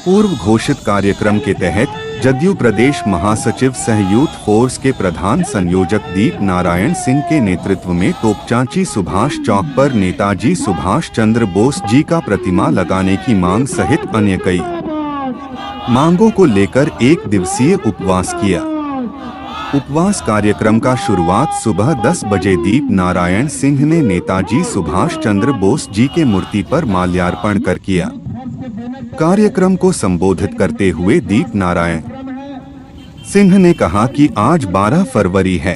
पूर्व घोषित कार्यक्रम के तहत जदयू प्रदेश महासचिव सह यूथ फोर्स के प्रधान संयोजक दीप नारायण सिंह के नेतृत्व में तोपचांची सुभाष चौक पर नेताजी सुभाष चंद्र बोस जी का प्रतिमा लगाने की मांग सहित अन्य कई मांगों को लेकर एक दिवसीय उपवास किया। उपवास कार्यक्रम का शुरुआत सुबह 10 बजे दीप नारायण सिंह ने नेताजी सुभाष चंद्र बोस जी के मूर्ति पर माल्यार्पण कर किया। कार्यक्रम को संबोधित करते हुए दीप नारायण सिंह ने कहा कि आज 12 फरवरी है।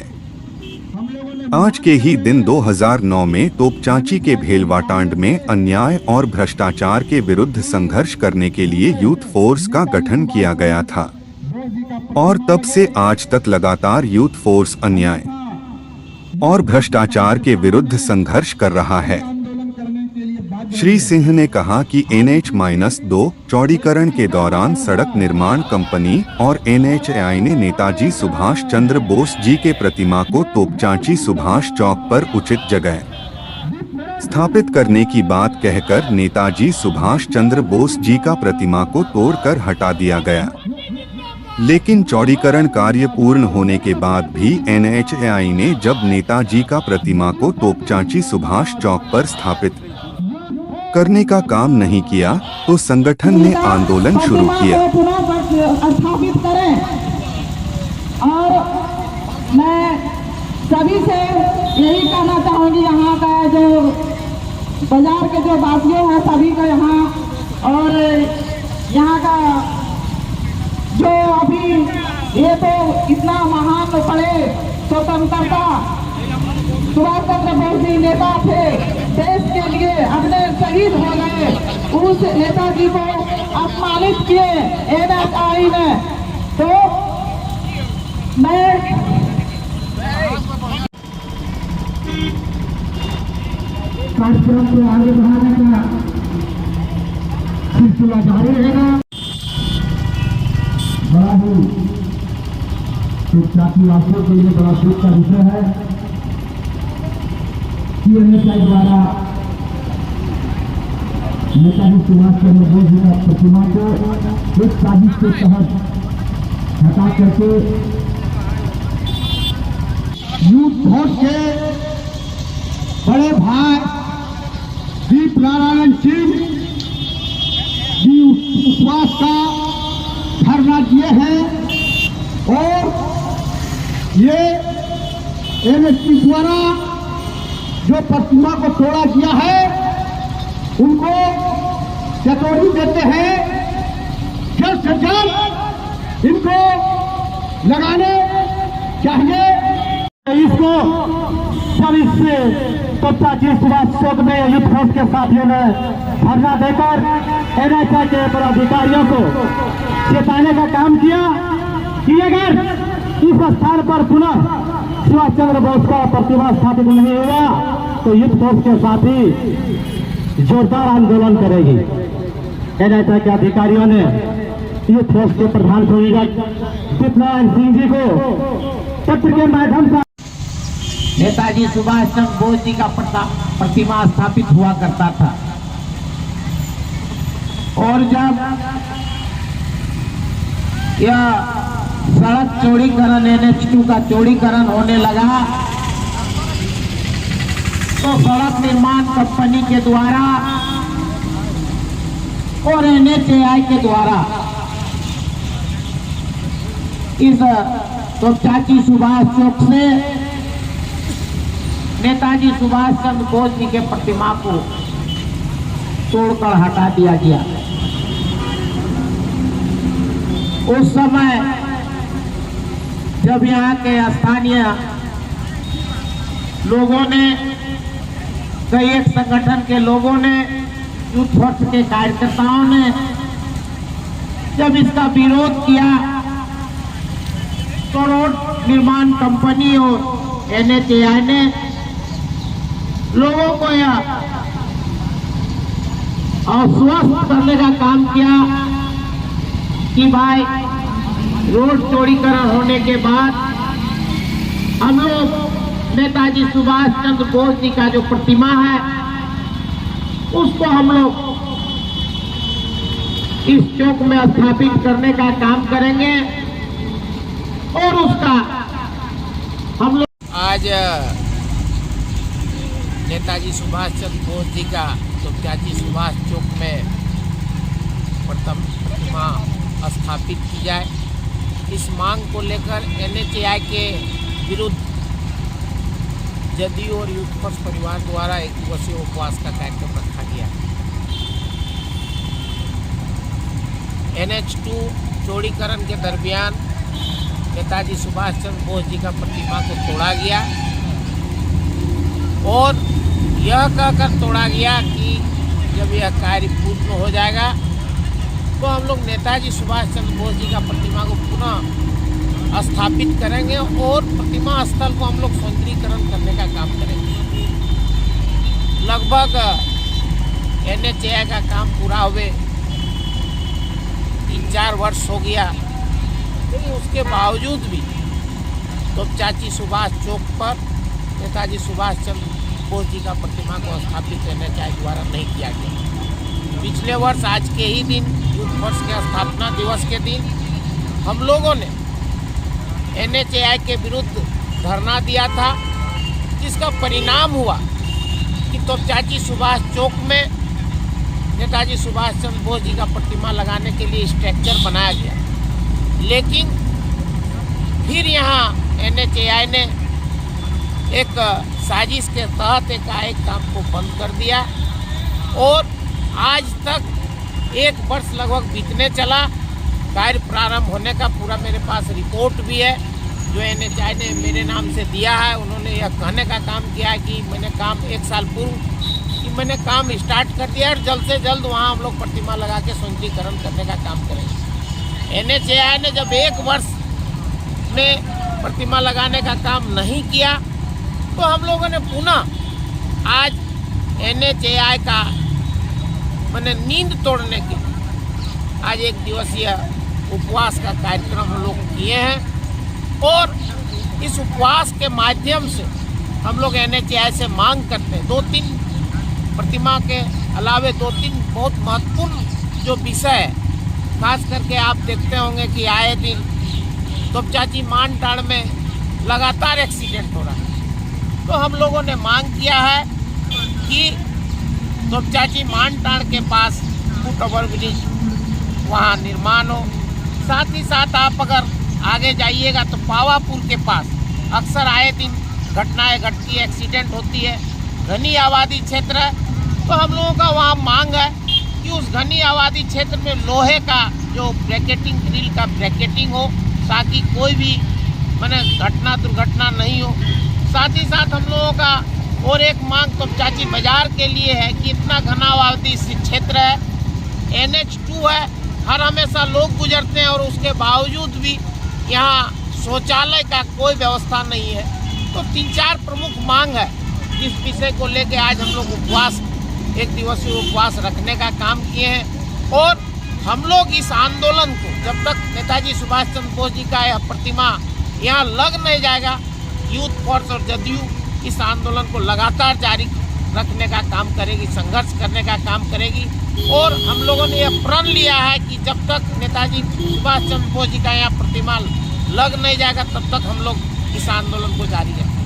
आज के ही दिन 2009 में तोपचांची के भेलवाटांड में अन्याय और भ्रष्टाचार के विरुद्ध संघर्ष करने के लिए यूथ फोर्स का गठन किया गया था और तब से आज तक लगातार यूथ फोर्स अन्याय और भ्रष्टाचार के विरुद्ध संघर्ष कर रहा है। श्री सिंह ने कहा कि NH-2 चौड़ीकरण के दौरान सड़क निर्माण कंपनी और NHAI ने नेताजी सुभाष चंद्र बोस जी के प्रतिमा को तोपचांची सुभाष चौक पर उचित जगह स्थापित करने की बात कहकर नेताजी सुभाष चंद्र बोस जी का प्रतिमा को तोड़कर हटा दिया गया। लेकिन चौड़ीकरण कार्य पूर्ण होने के बाद भी NHAI ने जब नेताजी का प्रतिमा को तोपचांची सुभाष चौक पर स्थापित करने का काम नहीं किया तो संगठन ने आंदोलन शुरू किया। स्थापित करें और मैं सभी से यही कहना चाहूंगी, यहाँ का जो बाजार के जो वासियों हैं सभी को यहाँ और यहाँ का जो अभी ये तो इतना महान पड़े स्वतंत्रता सुभाष चंद्र बोस जी नेता थे, देश के लिए अपने शहीद हो गए, उस नेताजी को अपमानित किए NHAI ने। तो मैं कार्यक्रम को आगे बढ़ाने का सिलसिला जारी रहेगा। बड़ा ही तोपचांची वासियों के लिए बड़ा दुख का विषय है। NHAI द्वारा नेताजी सुभाष चंद्र बोस जी का प्रतिमा को एक साजिश के तहत हटा करके यूथ फोर्स के बड़े भाई दीप नारायण सिंह जी उपवास का धरना दिए हैं और ये NHAI द्वारा जो प्रतिमा को तोड़ा किया है उनको चेतावनी देते हैं, जल्द से जल्द इनको लगाने चाहिए। इसको जब इससे तोपचांची सुभाष चौक में यूथ फोर्स के साथियों ने धरना देकर NHAI के पदाधिकारियों को चेताने का काम किया कि अगर इस स्थान पर पुनः सुभाष चंद्र बोस का प्रतिमा स्थापित नहीं हुआ तो यूथ फोर्स के साथ ही जोरदार आंदोलन करेगी। NHAI के अधिकारियों ने यूथ फोर्स के प्रधान संयोजक दीप नारायण सिंह जी को पत्र के माध्यम से नेताजी सुभाष चंद्र बोस जी का प्रतिमा स्थापित हुआ करता था और जब यह सड़क चौड़ीकरण NH-2 का चौड़ीकरण होने लगा तो सड़क निर्माण कंपनी के द्वारा और NHAI के द्वारा इस तोपचांची सुभाष चौक से नेताजी सुभाष चंद्र बोस जी के प्रतिमा को तोड़कर हटा दिया गया। उस समय जब यहाँ के स्थानीय लोगों ने, कई एक संगठन के लोगों ने, यूथ फोर्स के कार्यकर्ताओं ने जब इसका विरोध किया तो रोड निर्माण कंपनी और NHAI ने लोगों को यह आश्वस्त करने का काम किया कि भाई रोड चौड़ीकरण होने के बाद हम लोग नेताजी सुभाष चंद्र बोस जी का जो प्रतिमा है उसको हम लोग इस चौक में स्थापित करने का काम करेंगे और उसका हम लोग आज नेताजी सुभाष चंद्र बोस जी का तोपचाची सुभाष चौक में प्रथम प्रतिमा स्थापित की जाए, इस मांग को लेकर NHAI के विरुद्ध जदयू और यूथ फर्स्ट परिवार द्वारा एक दिवसीय उपवास का कार्यक्रम रखा गया। NH2 चौड़ीकरण के दरमियान नेताजी सुभाष चंद्र बोस जी का प्रतिमा को तोड़ा गया और यह कहकर तोड़ा गया कि जब यह कार्य पूर्ण हो जाएगा तो हम लोग नेताजी सुभाष चंद्र बोस जी का प्रतिमा को पुनः स्थापित करेंगे और प्रतिमा स्थल को हम लोग सौंदर्यीकरण करने का काम करेंगे। लगभग NHAI का काम पूरा हुए 3-4 वर्ष हो गया, लेकिन उसके बावजूद भी तोपचाची सुभाष चौक पर नेताजी सुभाष चंद्र बोस जी का प्रतिमा को स्थापित NHAI द्वारा नहीं किया गया। पिछले वर्ष आज के ही दिन यूथ फर्स्ट के स्थापना दिवस के दिन हम लोगों ने NHAI के विरुद्ध धरना दिया था, जिसका परिणाम हुआ कि तोपचाची सुभाष चौक में नेताजी सुभाष चंद्र बोस जी का प्रतिमा लगाने के लिए स्ट्रक्चर बनाया गया। लेकिन फिर यहाँ NHAI ने एक साजिश के तहत एक काम को बंद कर दिया और आज तक 1 वर्ष लगभग बीतने चला। कार्य प्रारंभ होने का पूरा मेरे पास रिपोर्ट भी है जो NHAI ने मेरे नाम से दिया है। उन्होंने यह कहने का काम किया है कि मैंने काम 1 साल पूर्व कि मैंने काम स्टार्ट कर दिया और जल्द से जल्द वहाँ हम लोग प्रतिमा लगा के सौंदर्यीकरण करने का काम करेंगे। NHAI ने जब 1 वर्ष में प्रतिमा लगाने का काम नहीं किया तो हम लोगों ने पुनः आज NHAI का मैंने नींद तोड़ने के लिए आज 1 दिवसीय उपवास का कार्यक्रम हम लोग किए हैं और इस उपवास के माध्यम से हम लोग NHAI से मांग करते हैं 2-3 प्रतिमा के अलावे 2-3 बहुत महत्वपूर्ण जो विषय है। खास करके आप देखते होंगे कि आए दिन तोपचाची मानटाड़ में लगातार एक्सीडेंट हो रहा है, तो हम लोगों ने मांग किया है कि तोपचाची मानटाड़ के पास फुट ओवर ब्रिज वहाँ निर्माण हो। साथ ही साथ आप अगर आगे जाइएगा तो पावापुर के पास अक्सर आए दिन घटनाएं घटती है, एक्सीडेंट होती है, घनी आबादी क्षेत्र है, तो हम लोगों का वहाँ मांग है कि उस घनी आबादी क्षेत्र में लोहे का जो ब्रैकेटिंग ग्रिल का ब्रैकेटिंग हो ताकि कोई भी माने घटना दुर्घटना नहीं हो। साथ ही साथ हम लोगों का और एक मांग तोपचाची बाजार के लिए है कि इतना घना आबादी क्षेत्र है, NH2 है, हर हमेशा लोग गुजरते हैं और उसके बावजूद भी यहाँ शौचालय का कोई व्यवस्था नहीं है। तो 3-4 प्रमुख मांग है जिस विषय को लेके आज हम लोग उपवास 1 दिवसीय उपवास रखने का काम किए हैं और हम लोग इस आंदोलन को जब तक नेताजी सुभाष चंद्र बोस जी का यह प्रतिमा यहाँ लग नहीं जाएगा, यूथ फोर्स और जदयू इस आंदोलन को लगातार जारी रखने का काम करेगी, संघर्ष करने का काम करेगी। और हम लोगों ने यह प्रण लिया है कि जब तक नेताजी सुभाष चंद्र बोस जी का यहाँ प्रतिमा लग नहीं जाएगा तब तक हम लोग इस आंदोलन को जारी रखेंगे।